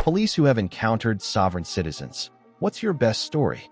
Police who have encountered sovereign citizens. What's your best story?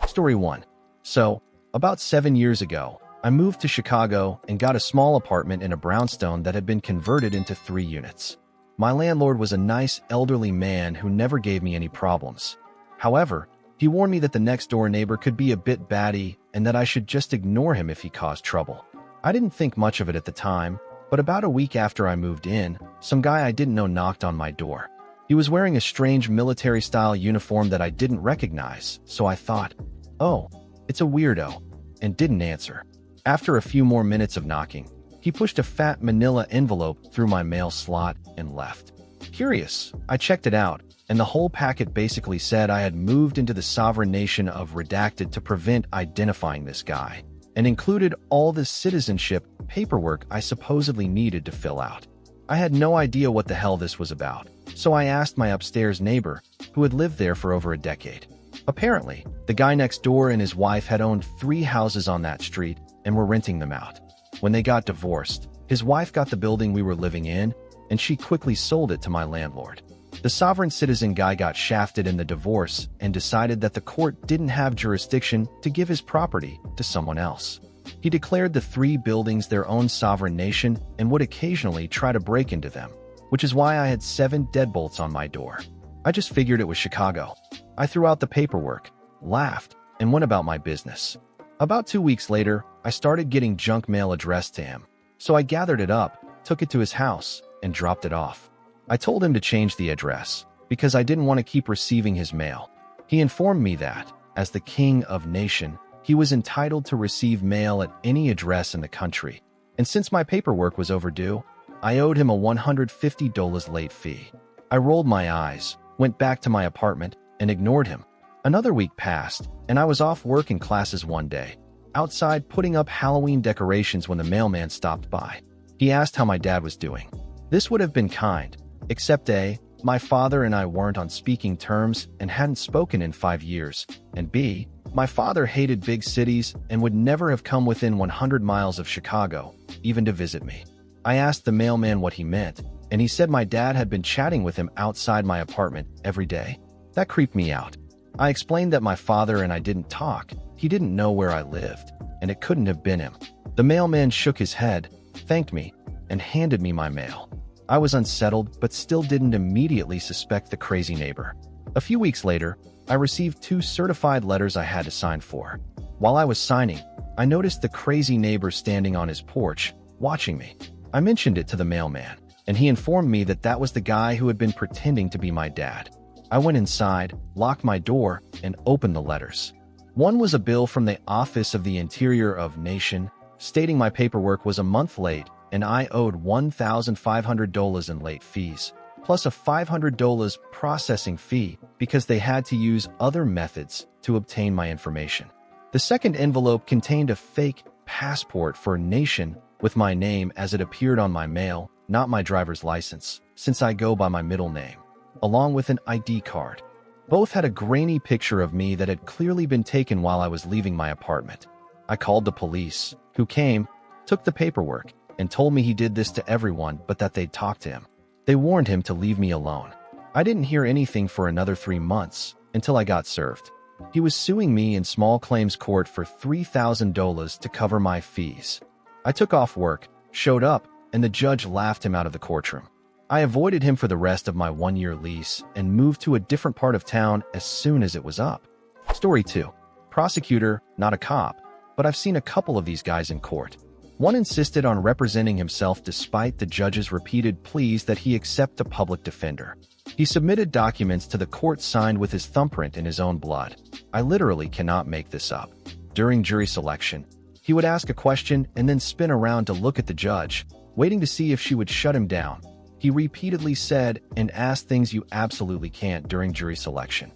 Story 1. So, about 7 years ago, I moved to Chicago and got a small apartment in a brownstone that had been converted into 3 units. My landlord was a nice elderly man who never gave me any problems. However, he warned me that the next-door neighbor could be a bit batty and that I should just ignore him if he caused trouble. I didn't think much of it at the time, but about a week after I moved in, some guy I didn't know knocked on my door. He was wearing a strange military-style uniform that I didn't recognize, so I thought, oh, it's a weirdo, and didn't answer. After a few more minutes of knocking, he pushed a fat manila envelope through my mail slot and left. Curious, I checked it out, and the whole packet basically said I had moved into the sovereign nation of Redacted to prevent identifying this guy, and included all the citizenship paperwork I supposedly needed to fill out. I had no idea what the hell this was about, so I asked my upstairs neighbor, who had lived there for over a decade. Apparently, the guy next door and his wife had owned 3 houses on that street and were renting them out. When they got divorced, his wife got the building we were living in, and she quickly sold it to my landlord. The sovereign citizen guy got shafted in the divorce and decided that the court didn't have jurisdiction to give his property to someone else. He declared the 3 buildings their own sovereign nation and would occasionally try to break into them, which is why I had 7 deadbolts on my door. I just figured it was Chicago. I threw out the paperwork, laughed, and went about my business. About 2 weeks later, I started getting junk mail addressed to him, so I gathered it up, took it to his house, and dropped it off. I told him to change the address, because I didn't want to keep receiving his mail. He informed me that, as the king of nation, he was entitled to receive mail at any address in the country, and since my paperwork was overdue, I owed him a $150 late fee. I rolled my eyes, went back to my apartment, and ignored him. Another week passed, and I was off work in classes one day, outside putting up Halloween decorations when the mailman stopped by. He asked how my dad was doing. This would have been kind, except A, my father and I weren't on speaking terms and hadn't spoken in 5 years, and B, my father hated big cities and would never have come within 100 miles of Chicago, even to visit me. I asked the mailman what he meant, and he said my dad had been chatting with him outside my apartment every day. That creeped me out. I explained that my father and I didn't talk, he didn't know where I lived, and it couldn't have been him. The mailman shook his head, thanked me, and handed me my mail. I was unsettled, but still didn't immediately suspect the crazy neighbor. A few weeks later, I received 2 certified letters I had to sign for. While I was signing, I noticed the crazy neighbor standing on his porch, watching me. I mentioned it to the mailman, and he informed me that that was the guy who had been pretending to be my dad. I went inside, locked my door, and opened the letters. One was a bill from the Office of the Interior of Nation, stating my paperwork was a month late and I owed $1,500 in late fees, plus a $500 processing fee because they had to use other methods to obtain my information. The second envelope contained a fake passport for Nation with my name as it appeared on my mail, not my driver's license, since I go by my middle name, along with an ID card. Both had a grainy picture of me that had clearly been taken while I was leaving my apartment. I called the police, who came, took the paperwork, and told me he did this to everyone but that they'd talk to him. They warned him to leave me alone. I didn't hear anything for another 3 months until I got served. He was suing me in small claims court for $3,000 to cover my fees. I took off work, showed up, and the judge laughed him out of the courtroom. I avoided him for the rest of my 1-year lease and moved to a different part of town as soon as it was up. Story 2. Prosecutor, not a cop, but I've seen a couple of these guys in court. One insisted on representing himself despite the judge's repeated pleas that he accept a public defender. He submitted documents to the court signed with his thumbprint in his own blood. I literally cannot make this up. During jury selection, he would ask a question and then spin around to look at the judge, waiting to see if she would shut him down. He repeatedly said and asked things you absolutely can't during jury selection.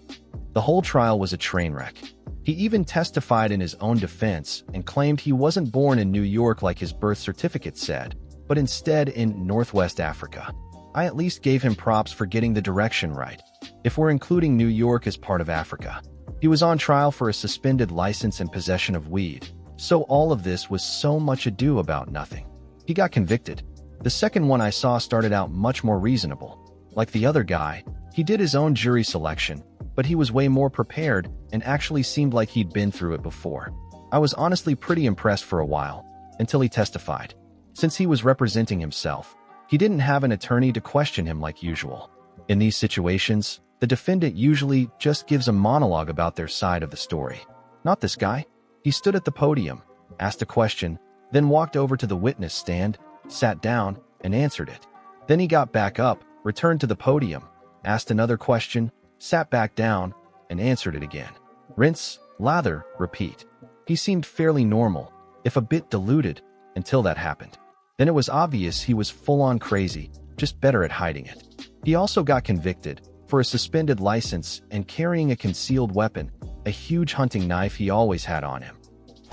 The whole trial was a train wreck. He even testified in his own defense and claimed he wasn't born in New York like his birth certificate said, but instead in Northwest Africa. I at least gave him props for getting the direction right, if we're including New York as part of Africa. He was on trial for a suspended license and possession of weed, so all of this was so much ado about nothing. He got convicted. The second one I saw started out much more reasonable. Like the other guy, He did his own jury selection, but he was way more prepared and actually seemed like he'd been through it before. I was honestly pretty impressed for a while, until he testified. Since he was representing himself, he didn't have an attorney to question him like usual. In these situations, the defendant usually just gives a monologue about their side of the story. Not this guy. He stood at the podium, asked a question, then walked over to the witness stand, sat down, and answered it. Then he got back up, returned to the podium, asked another question, sat back down, and answered it again. Rinse, lather, repeat. He seemed fairly normal, if a bit deluded, until that happened. Then it was obvious he was full-on crazy, just better at hiding it. He also got convicted for a suspended license and carrying a concealed weapon, a huge hunting knife he always had on him.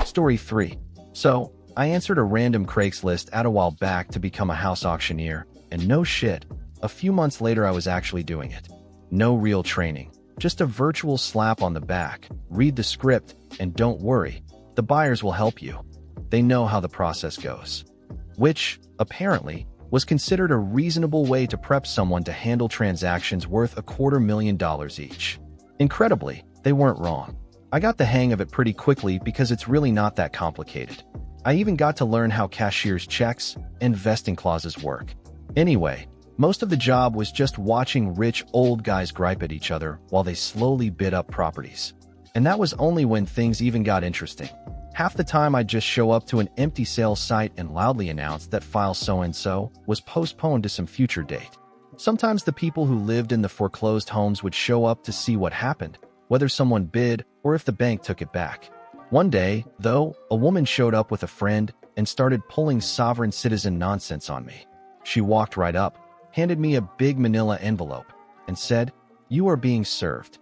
Story 3. So, I answered a random Craigslist ad a while back to become a house auctioneer, and no shit, a few months later I was actually doing it. No real training, just a virtual slap on the back, read the script, and don't worry, the buyers will help you. They know how the process goes. Which, apparently, was considered a reasonable way to prep someone to handle transactions worth $250,000 each. Incredibly, they weren't wrong. I got the hang of it pretty quickly because it's really not that complicated. I even got to learn how cashier's checks and vesting clauses work. Anyway, most of the job was just watching rich old guys gripe at each other while they slowly bid up properties. And that was only when things even got interesting. Half the time I'd just show up to an empty sales site and loudly announce that file so-and-so was postponed to some future date. Sometimes the people who lived in the foreclosed homes would show up to see what happened, whether someone bid or if the bank took it back. One day, though, a woman showed up with a friend and started pulling sovereign citizen nonsense on me. She walked right up, handed me a big manila envelope, and said, "You are being served."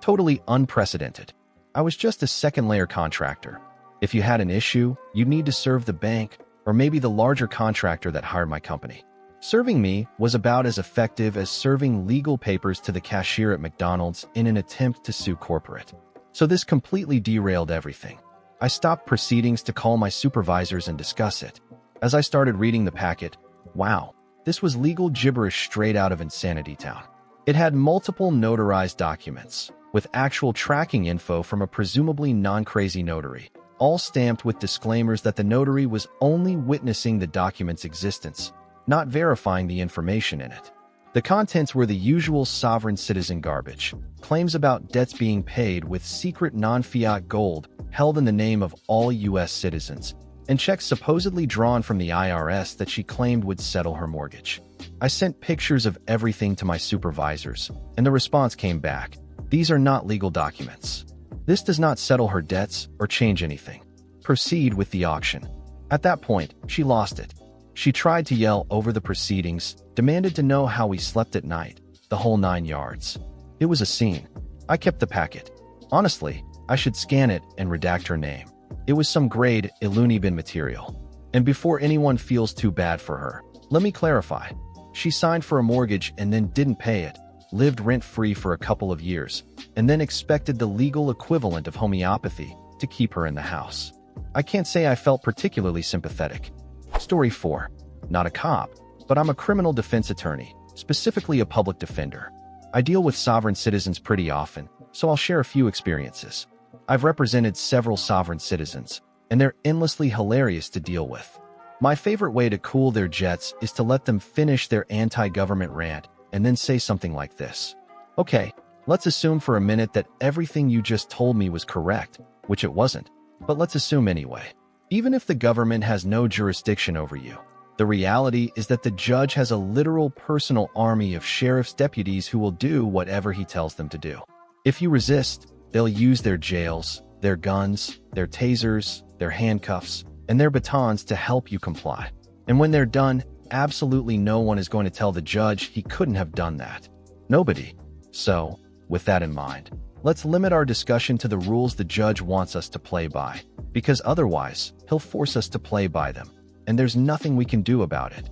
Totally unprecedented. I was just a second-layer contractor. If you had an issue, you'd need to serve the bank or maybe the larger contractor that hired my company. Serving me was about as effective as serving legal papers to the cashier at McDonald's in an attempt to sue corporate. So this completely derailed everything. I stopped proceedings to call my supervisors and discuss it. As I started reading the packet, wow, this was legal gibberish straight out of Insanity Town. It had multiple notarized documents, with actual tracking info from a presumably non-crazy notary, all stamped with disclaimers that the notary was only witnessing the document's existence, not verifying the information in it. The contents were the usual sovereign citizen garbage, claims about debts being paid with secret non-fiat gold held in the name of all U.S. citizens, and checks supposedly drawn from the IRS that she claimed would settle her mortgage. I sent pictures of everything to my supervisors, and the response came back. These are not legal documents. This does not settle her debts or change anything. Proceed with the auction. At that point, she lost it. She tried to yell over the proceedings, demanded to know how we slept at night, the whole 9 yards. It was a scene. I kept the packet. Honestly, I should scan it and redact her name. It was some grade Ilunibin material. And before anyone feels too bad for her, let me clarify. She signed for a mortgage and then didn't pay it, lived rent-free for a couple of years, and then expected the legal equivalent of homeopathy to keep her in the house. I can't say I felt particularly sympathetic. Story 4. Not a cop, but I'm a criminal defense attorney, specifically a public defender. I deal with sovereign citizens pretty often, so I'll share a few experiences. I've represented several sovereign citizens, and they're endlessly hilarious to deal with. My favorite way to cool their jets is to let them finish their anti-government rant and then say something like this. Okay, let's assume for a minute that everything you just told me was correct, which it wasn't, but let's assume anyway. Even if the government has no jurisdiction over you, the reality is that the judge has a literal personal army of sheriff's deputies who will do whatever he tells them to do. If you resist, they'll use their jails, their guns, their tasers, their handcuffs, and their batons to help you comply. And when they're done, absolutely no one is going to tell the judge he couldn't have done that. Nobody. So, with that in mind, let's limit our discussion to the rules the judge wants us to play by, because otherwise, he'll force us to play by them, and there's nothing we can do about it.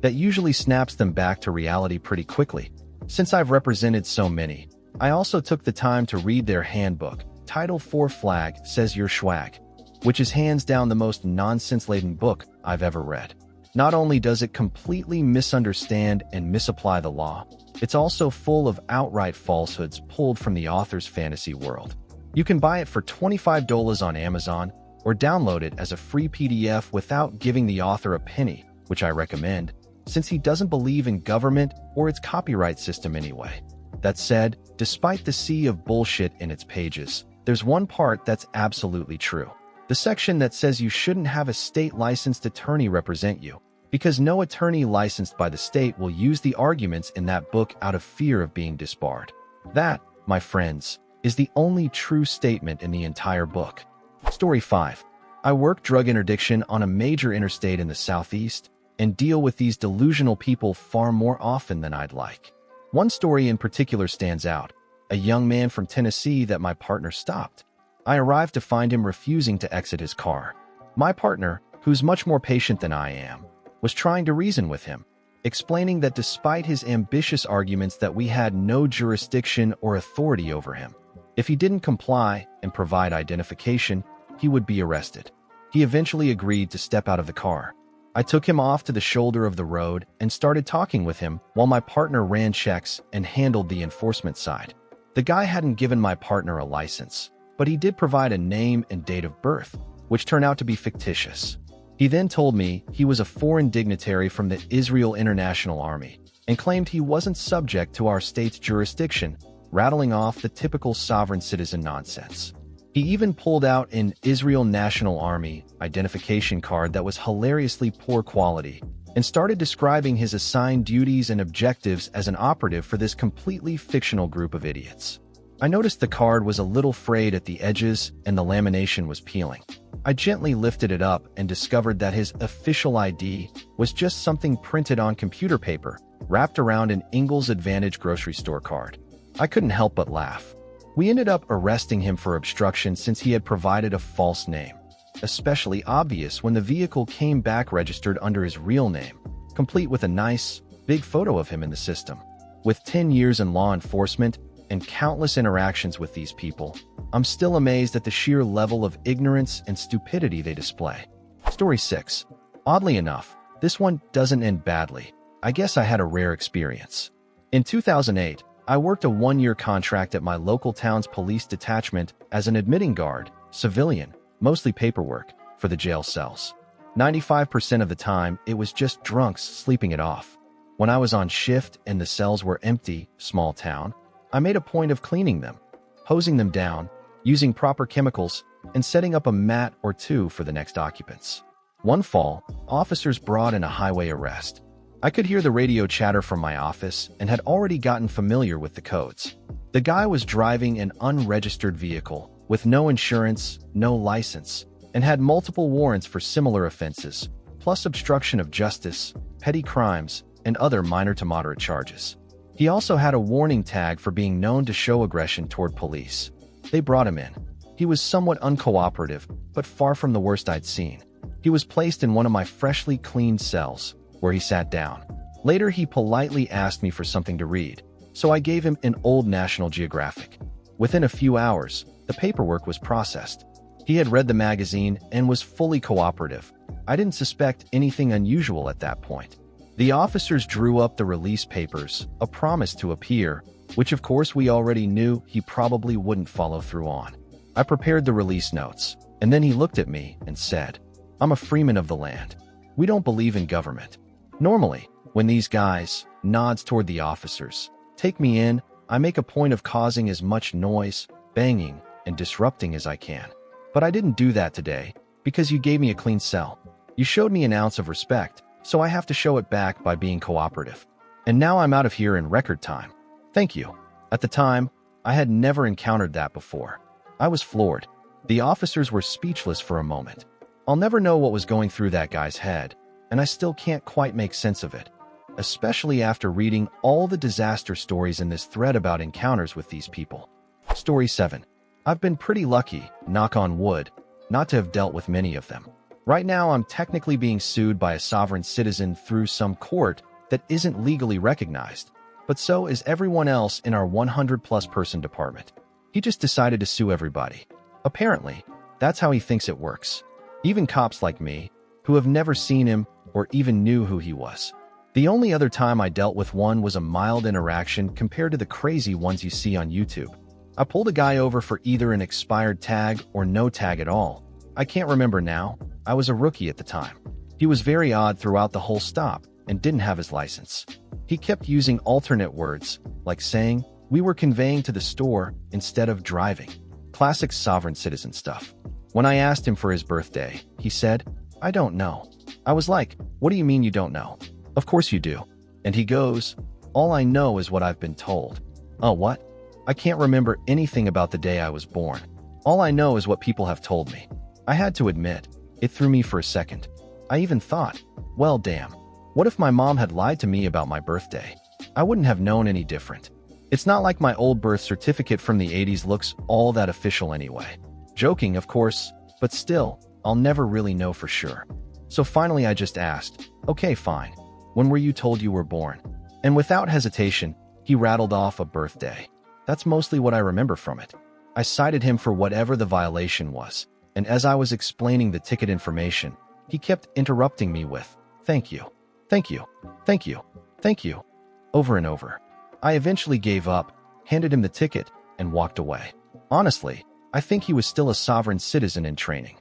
That usually snaps them back to reality pretty quickly. Since I've represented so many, I also took the time to read their handbook, Title 4 Flag Says Your Schwag, which is hands down the most nonsense-laden book I've ever read. Not only does it completely misunderstand and misapply the law, it's also full of outright falsehoods pulled from the author's fantasy world. You can buy it for $25 on Amazon or download it as a free PDF without giving the author a penny, which I recommend, since he doesn't believe in government or its copyright system anyway. That said, despite the sea of bullshit in its pages, there's one part that's absolutely true. The section that says you shouldn't have a state-licensed attorney represent you, because no attorney licensed by the state will use the arguments in that book out of fear of being disbarred. That, my friends, is the only true statement in the entire book. Story 5. I work drug interdiction on a major interstate in the Southeast and deal with these delusional people far more often than I'd like. One story in particular stands out: a young man from Tennessee that my partner stopped. I arrived to find him refusing to exit his car. My partner, who's much more patient than I am, was trying to reason with him, explaining that despite his ambitious arguments that we had no jurisdiction or authority over him, if he didn't comply and provide identification, he would be arrested. He eventually agreed to step out of the car. I took him off to the shoulder of the road and started talking with him while my partner ran checks and handled the enforcement side. The guy hadn't given my partner a license, but he did provide a name and date of birth, which turned out to be fictitious. He then told me he was a foreign dignitary from the Israel International Army and claimed he wasn't subject to our state's jurisdiction, rattling off the typical sovereign citizen nonsense. He even pulled out an Israel National Army identification card that was hilariously poor quality and started describing his assigned duties and objectives as an operative for this completely fictional group of idiots. I noticed the card was a little frayed at the edges and the lamination was peeling. I gently lifted it up and discovered that his official ID was just something printed on computer paper, wrapped around an Ingalls Advantage grocery store card. I couldn't help but laugh. We ended up arresting him for obstruction since he had provided a false name, especially obvious when the vehicle came back registered under his real name, complete with a nice, big photo of him in the system. With 10 years in law enforcement and countless interactions with these people, I'm still amazed at the sheer level of ignorance and stupidity they display. Story 6. Oddly enough, this one doesn't end badly. I guess I had a rare experience. In 2008, I worked a one-year contract at my local town's police detachment as an admitting guard, civilian, mostly paperwork, for the jail cells. 95% of the time, it was just drunks sleeping it off. When I was on shift and the cells were empty, small town, I made a point of cleaning them, hosing them down, using proper chemicals, and setting up a mat or two for the next occupants. One fall, officers brought in a highway arrest. I could hear the radio chatter from my office and had already gotten familiar with the codes. The guy was driving an unregistered vehicle with no insurance, no license, and had multiple warrants for similar offenses, plus obstruction of justice, petty crimes, and other minor to moderate charges. He also had a warning tag for being known to show aggression toward police. They brought him in. He was somewhat uncooperative, but far from the worst I'd seen. He was placed in one of my freshly cleaned cells, where he sat down. Later, he politely asked me for something to read, so I gave him an old National Geographic. Within a few hours, the paperwork was processed. He had read the magazine and was fully cooperative. I didn't suspect anything unusual at that point. The officers drew up the release papers, a promise to appear, which of course we already knew he probably wouldn't follow through on. I prepared the release notes, and then he looked at me and said, "I'm a freeman of the land. We don't believe in government." Normally, when these guys, nods toward the officers, take me in, I make a point of causing as much noise, banging, and disrupting as I can. But I didn't do that today, because you gave me a clean cell. You showed me an ounce of respect, so I have to show it back by being cooperative. And now I'm out of here in record time. Thank you. At the time, I had never encountered that before. I was floored. The officers were speechless for a moment. I'll never know what was going through that guy's head, and I still can't quite make sense of it, especially after reading all the disaster stories in this thread about encounters with these people. Story 7. I've been pretty lucky, knock on wood, not to have dealt with many of them. Right now, I'm technically being sued by a sovereign citizen through some court that isn't legally recognized, but so is everyone else in our 100-plus person department. He just decided to sue everybody. Apparently, that's how he thinks it works. Even cops like me, who have never seen him or even knew who he was. The only other time I dealt with one was a mild interaction compared to the crazy ones you see on YouTube. I pulled a guy over for either an expired tag or no tag at all. I can't remember now. I was a rookie at the time. He was very odd throughout the whole stop and didn't have his license. He kept using alternate words, like saying, "We were conveying to the store" instead of driving. Classic sovereign citizen stuff. When I asked him for his birthday, he said, "I don't know." I was like, "What do you mean you don't know?" "Of course you do." And he goes, "All I know is what I've been told." "Oh, what?" "I can't remember anything about the day I was born. All I know is what people have told me." I had to admit, it threw me for a second. I even thought, well, damn. What if my mom had lied to me about my birthday? I wouldn't have known any different. It's not like my old birth certificate from the 80s looks all that official anyway. Joking, of course, but still, I'll never really know for sure. So finally I just asked, "Okay, fine. When were you told you were born?" And without hesitation, he rattled off a birthday. That's mostly what I remember from it. I cited him for whatever the violation was, and as I was explaining the ticket information, he kept interrupting me with, "Thank you, thank you, thank you, thank you," over and over. I eventually gave up, handed him the ticket, and walked away. Honestly, I think he was still a sovereign citizen in training.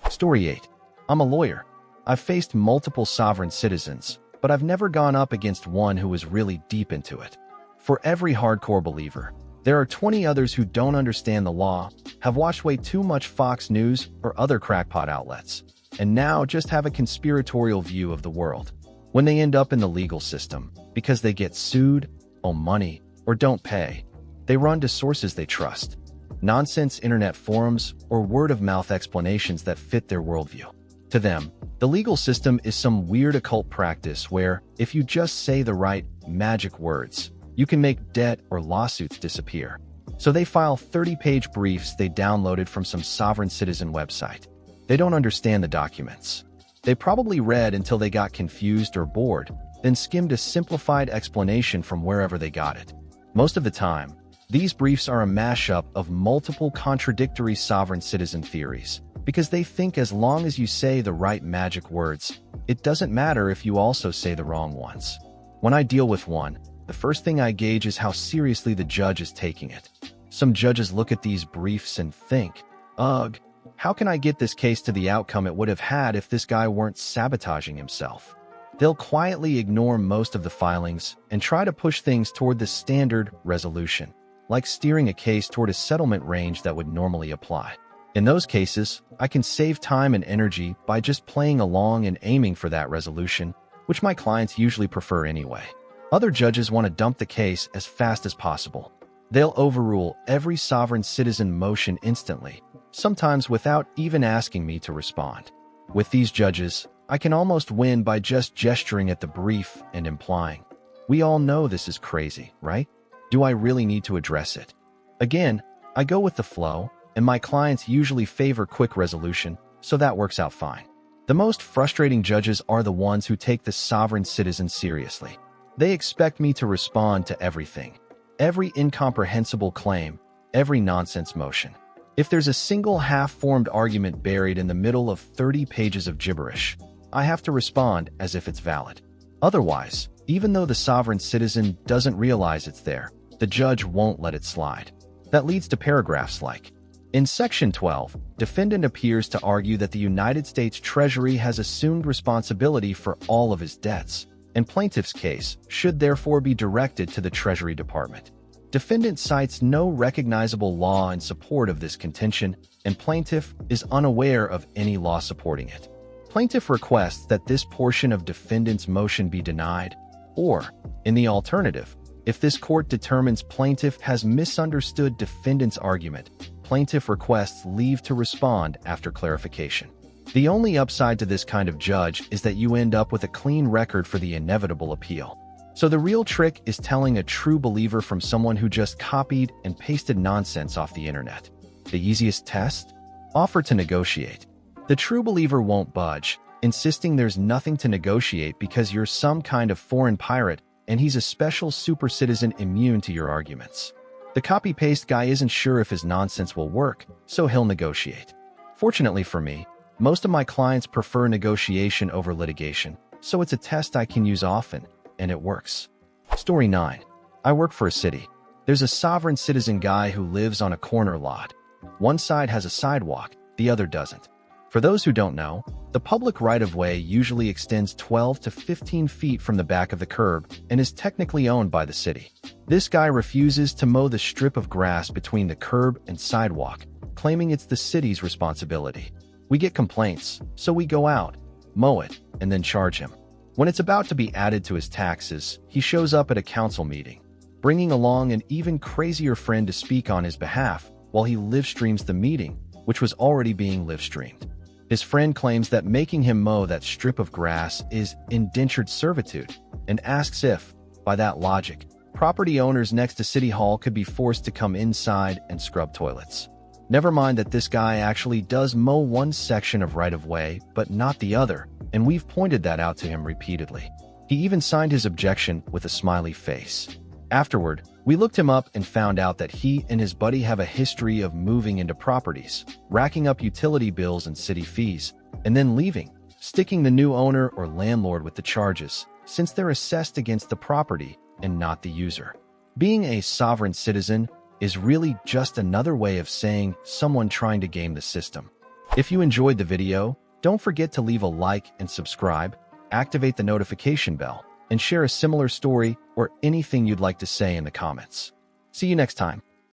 Story 8. I'm a lawyer. I've faced multiple sovereign citizens, but I've never gone up against one who was really deep into it. For every hardcore believer, there are 20 others who don't understand the law, have watched way too much Fox News or other crackpot outlets, and now just have a conspiratorial view of the world. When they end up in the legal system, because they get sued, owe money, or don't pay, they run to sources they trust. Nonsense internet forums or word-of-mouth explanations that fit their worldview. To them, the legal system is some weird occult practice where, if you just say the right magic words, you can make debt or lawsuits disappear. So they file 30-page briefs they downloaded from some sovereign citizen website. They don't understand the documents. They probably read until they got confused or bored, then skimmed a simplified explanation from wherever they got it. Most of the time, these briefs are a mashup of multiple contradictory sovereign citizen theories, because they think as long as you say the right magic words, it doesn't matter if you also say the wrong ones. When I deal with one, the first thing I gauge is how seriously the judge is taking it. Some judges look at these briefs and think, ugh, how can I get this case to the outcome it would have had if this guy weren't sabotaging himself? They'll quietly ignore most of the filings and try to push things toward the standard resolution, like steering a case toward a settlement range that would normally apply. In those cases, I can save time and energy by just playing along and aiming for that resolution, which my clients usually prefer anyway. Other judges want to dump the case as fast as possible. They'll overrule every sovereign citizen motion instantly, sometimes without even asking me to respond. With these judges, I can almost win by just gesturing at the brief and implying, "We all know this is crazy, right? Do I really need to address it?" Again, I go with the flow, and my clients usually favor quick resolution, so that works out fine. The most frustrating judges are the ones who take the sovereign citizen seriously. They expect me to respond to everything, every incomprehensible claim, every nonsense motion. If there's a single half-formed argument buried in the middle of 30 pages of gibberish, I have to respond as if it's valid. Otherwise, even though the sovereign citizen doesn't realize it's there, the judge won't let it slide. That leads to paragraphs like, in Section 12, defendant appears to argue that the United States Treasury has assumed responsibility for all of his debts, and plaintiff's case should therefore be directed to the Treasury Department. Defendant cites no recognizable law in support of this contention, and plaintiff is unaware of any law supporting it. Plaintiff requests that this portion of defendant's motion be denied, or, in the alternative, if this court determines plaintiff has misunderstood defendant's argument, plaintiff requests leave to respond after clarification. The only upside to this kind of judge is that you end up with a clean record for the inevitable appeal. So the real trick is telling a true believer from someone who just copied and pasted nonsense off the internet. The easiest test? Offer to negotiate. The true believer won't budge, insisting there's nothing to negotiate because you're some kind of foreign pirate and he's a special super citizen immune to your arguments. The copy-paste guy isn't sure if his nonsense will work, so he'll negotiate. Fortunately for me, most of my clients prefer negotiation over litigation, so it's a test I can use often, and it works. Story 9. I work for a city. There's a sovereign citizen guy who lives on a corner lot. One side has a sidewalk, the other doesn't. For those who don't know, the public right-of-way usually extends 12 to 15 feet from the back of the curb and is technically owned by the city. This guy refuses to mow the strip of grass between the curb and sidewalk, claiming it's the city's responsibility. We get complaints, so we go out, mow it, and then charge him. When it's about to be added to his taxes, he shows up at a council meeting, bringing along an even crazier friend to speak on his behalf while he live-streams the meeting, which was already being live-streamed. His friend claims that making him mow that strip of grass is indentured servitude and asks if, by that logic, property owners next to City Hall could be forced to come inside and scrub toilets. Never mind that this guy actually does mow one section of right-of-way, but not the other, and we've pointed that out to him repeatedly. He even signed his objection with a smiley face. Afterward, we looked him up and found out that he and his buddy have a history of moving into properties, racking up utility bills and city fees, and then leaving, sticking the new owner or landlord with the charges, since they're assessed against the property and not the user. Being a sovereign citizen is really just another way of saying someone trying to game the system. If you enjoyed the video, don't forget to leave a like and subscribe, activate the notification bell, and share a similar story or anything you'd like to say in the comments. See you next time.